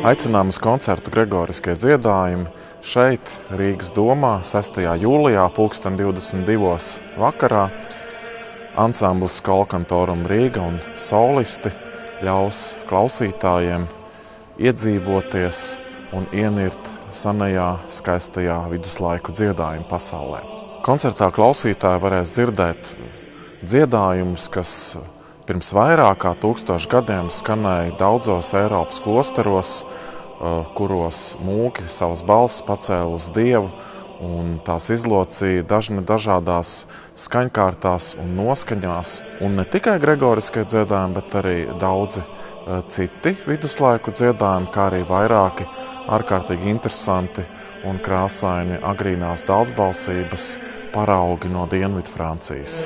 Aicinām uz koncertu Gregoriskie dziedājumi šeit, Rīgas domā, 6. jūlijā, 22. vakarā. Ansamblis Skolkantorum Rīga un solisti ļaus klausītājiem iedzīvoties un ienirt senajā, skaistajā viduslaiku dziedājumu pasaulē. Koncertā klausītāji varēs dzirdēt dziedājumus, kas pirms vairāk kā 1000 gadiem skanēja daudzos Eiropas klosteros, kuros mūki savas balsis pacēla uz Dievu un tās izlocīja dažādās skaņkārtās un noskaņās. Un ne tikai Gregoriskie dziedājumi, bet arī daudzi citi viduslaiku dziedājumi, kā arī vairāki ārkārtīgi interesanti un krāsaini agrīnās daudzbalsības paraugi no Dienvidu Francijas.